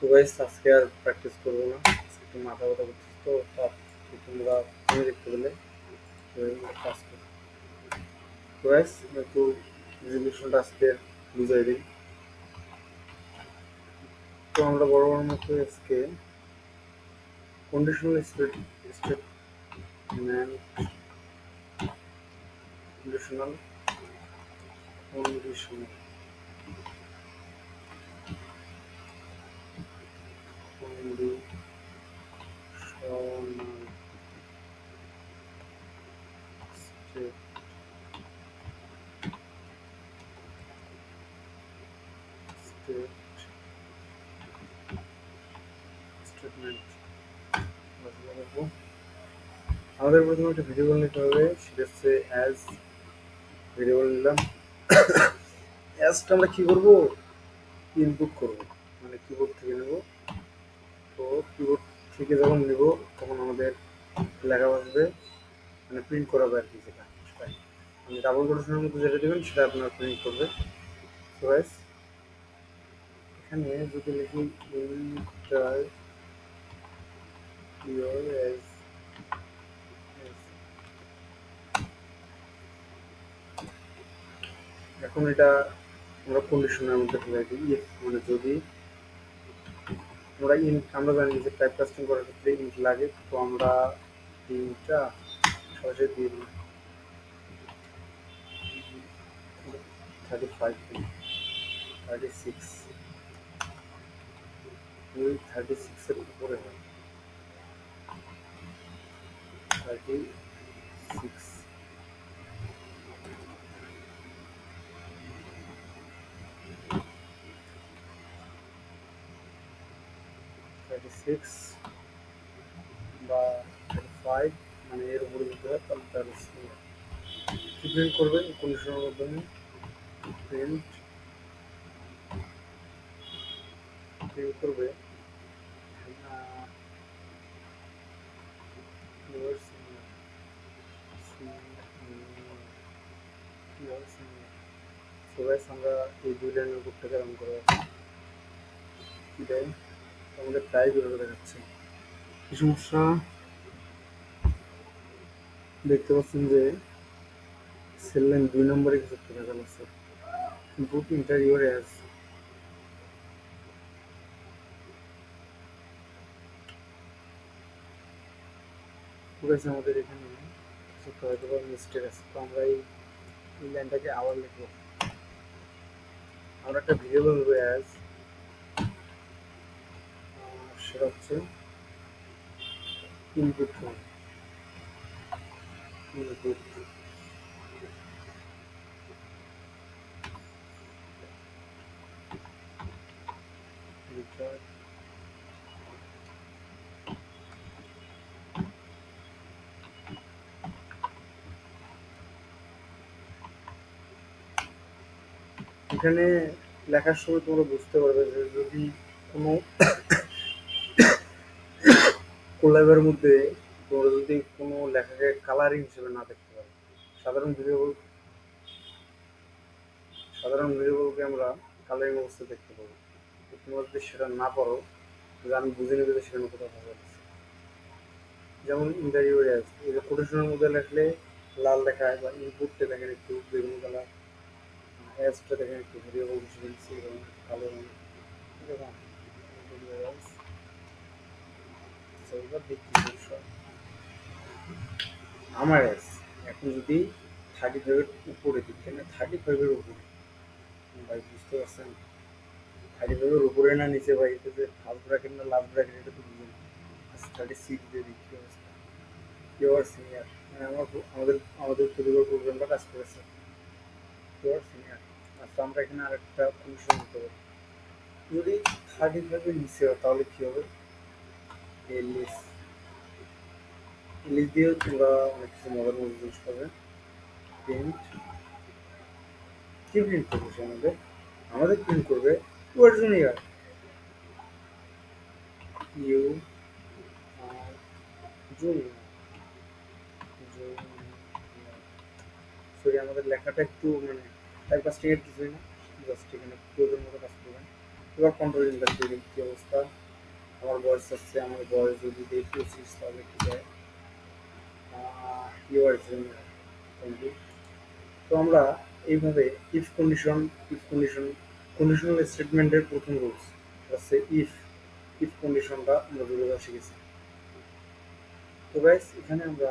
তো গাইস আজকে আর প্র্যাকটিস করবো না, একটু মাথা ব্যথা করতেছে তো তার তোমরা তুমি দেখতে পেলে কাজ করো। তো গাইস একটু রেজলিউশনটা আজকে বুঝাই দিই। তো আমরা বরাবর মতো আজকে conditional statement conditional conditional statement আমাদের প্রথমে একটা ভেরিয়েবল নিতে হবে, সেটা হচ্ছে অ্যাজ ভেরিয়েবল নিলাম। অ্যাজটা আমরা কি করব, ইনপুট করব, মানে কিবোর্ড থেকে নেব। তো কিবোর্ড থেকে যখন নেব তখন আমাদের লেখা আসবে, মানে প্রিন্ট করাবে আর কি, যেটা সেটাই মানে ডাবল কোটেশনের মধ্যে যেটা দেবেন সেটা আপনার প্রিন্ট করবে। তো গাইস এখানে যদি লিখি ইন্টার ইউর অ্যাজ, এখন এটা আমরা কন্ডিশনের মধ্যে ফেলে দিই। ইফ মানে যদি আমরা জানি যে টাইপ কাস্টিং করার ক্ষেত্রে ইন্ট লাগে, তো আমরা ইন্টটা সরাসরি দিয়ে দিই 35 36 36 এর উপরে হয় 36 36 বা 35 মানে এর উপরে দিতে হয়, তাহলে তার কি প্রিন্ট করবেন কন্ডিশনের মাধ্যমে প্রিন্ট প্রিন্ট করবে আমরা এই দুই লাইনের উপরটাকে রান করে দেয় আমাদের প্রায় বেরোবে দেখাচ্ছে কি সমস্যা দেখতে পাচ্ছেন যে সেল লাইন ২ নম্বরে কিছু একটা দেখা যাচ্ছে বুক ইন্টারিয়র অ্যাজ ঠিক আছে আমাদের এখানে কিছু একটা হয়তো বা মিস্টেক আছে তো আমরা এই লাইনটাকে আবার লিখবো আমরা একটা ভেরিয়েবল নেবো অ্যাজ সেটা হচ্ছে ইনপুট ফর্ম ইনপুট এখানে লেখার সময় তোমরা বুঝতে পারবে যে যদি কোনো কোলাবের মধ্যে তোমরা যদি কোনো লেখাকে কালারিং হিসেবে না দেখতে পারো সাধারণ ভেরিয়েবল ভেরিয়েবলকে আমরা কালারিং অবস্থায় দেখতে পাবো তো তোমরা যদি সেটা না পারো তাহলে আমি বুঝে নেবে যে সেখানে কোথাও ভালো লাগছে যেমন ইন্টারভিউ অ্যাজ এই যে কোটেশনের মধ্যে লেখলে লাল দেখায় বা ইনপুটটা দেখেন একটু বেগুনি কালার অ্যাজটা দেখেন একটু ভেরিয়েবল হিসেবে দিচ্ছি এবং কালো রঙ এরকম এবার দেখি আমার অ্যাজ এখন যদি 35-এর উপরে দিই কেন 35-এর উপরে ভাই বুঝতে পারছেন 35-এর উপরে না নিচে ভাই এটা যে ফার্স্ট ব্র্যাকেট না লাস্ট ব্র্যাকেট এটা তো বুঝুন 36 দিয়ে দিই কি অবস্থা ইউর সিনিয়র মানে আমাদের আমাদের তৈরি প্রোগ্রামটা কাজ করেছে ইউর সিনিয়র আচ্ছা আমরা এখানে আরেকটা কন্ডিশন দিতে পারি যদি 35-এর নিচে হয় তাহলে কি হবে এলিস এলিস দিয়েও তোমরা অনেক কিছু মজার মজার জিনিস পাবে প্রিন্ট কি প্রিন্ট করবে সে আমাদের প্রিন্ট করবে your junior you are junior sorry আমাদের লেখাটা একটু মানে টাইপ কাস্টিং এর কিছুই না জাস্ট এখানে প্রয়োজন মতো কাজ করবেন এবার কন্ট্রোল ইন্টার দিলেন কি অবস্থা আমার বয়স আসছে আমার বয়স যদি দেই 25 তাহলে কি যায় ইউর জুনিয়র তো আমরা এইভাবে কন্ডিশনাল স্টেটমেন্টের প্রথম রুলস হচ্ছে ইফ কন্ডিশনটা আমরা দুবার শিখেছি তো গাইস এখানে আমরা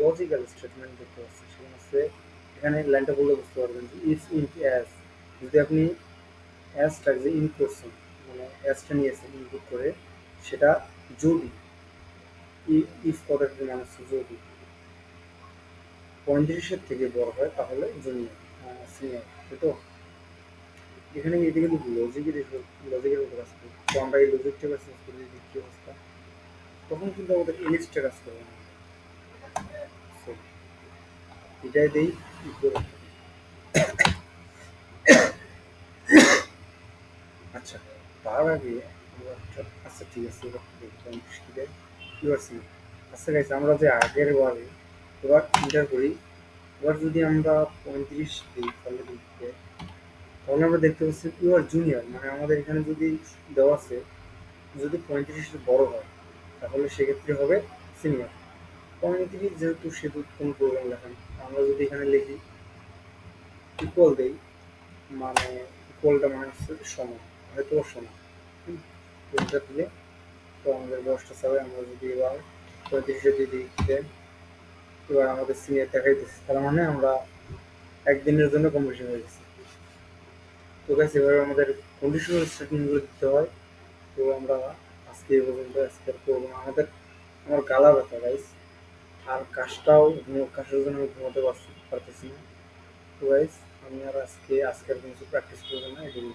লজিক্যাল স্টেটমেন্ট দেখতে পাচ্ছি সেখানে হচ্ছে এখানে লাইনটা বললে বুঝতে পারবেন যে ইফ ইন্ট অ্যাজ যদি আপনি অ্যাজটাকে যে ইন করছেন মানে অ্যাজটা নিয়েছেন ইনপুট করে সেটা যদি ইফ কথাটি মানে হচ্ছে যদি 35-এর থেকে বড় হয় তাহলে জুনিয়র সিনিয়র তো এখানে এটা কিন্তু লজিকের উপর কাজ করি তো আমরা এই লজিকটা কাজ করি কি অবস্থা তখন কিন্তু আমাদের ইলিশটা কাজ করবে না এটাই দেই আচ্ছা তার আগে আচ্ছা ঠিক আছে আচ্ছা গাইছে আমরা যে আগের বারে এবার ইন্টার করি এবার যদি আমরা 35 দিই তাহলে দেখতে তাহলে আমরা দেখতে পাচ্ছি ইউ আর জুনিয়র মানে আমাদের এখানে যদি দেওয়া আছে যদি 35 বড় হয় তাহলে সেক্ষেত্রে হবে সিনিয়র 35 যেহেতু সেহেতু কোন প্রোগ্রাম লেখা আমরা যদি এখানে লিখি ইকুয়াল দেই মানে ইকুয়ালটা মানে হচ্ছে সমান হয়তো সমান কোনটা দিলে তো আমাদের বয়সটা চাবে আমরা যদি এবার 35-এ যদি এবার আমাদের সিনিয়র দেখাইতেছে তার মানে আমরা একদিনের জন্য কম্পিটিশন হয়ে গেছি তো গাইস এভাবে আমাদের কন্ডিশনাল স্টেটমেন্টগুলো দিতে হয় তো আমরা আজকে এই পর্যন্ত আজকে করবো না আমার গালা ব্যথা গাইস আর কাজের জন্য আমি ঘুমাতে পারতেছি না তো গাইস আমি আর আজকের কিছু প্র্যাকটিস করবো না এগুলো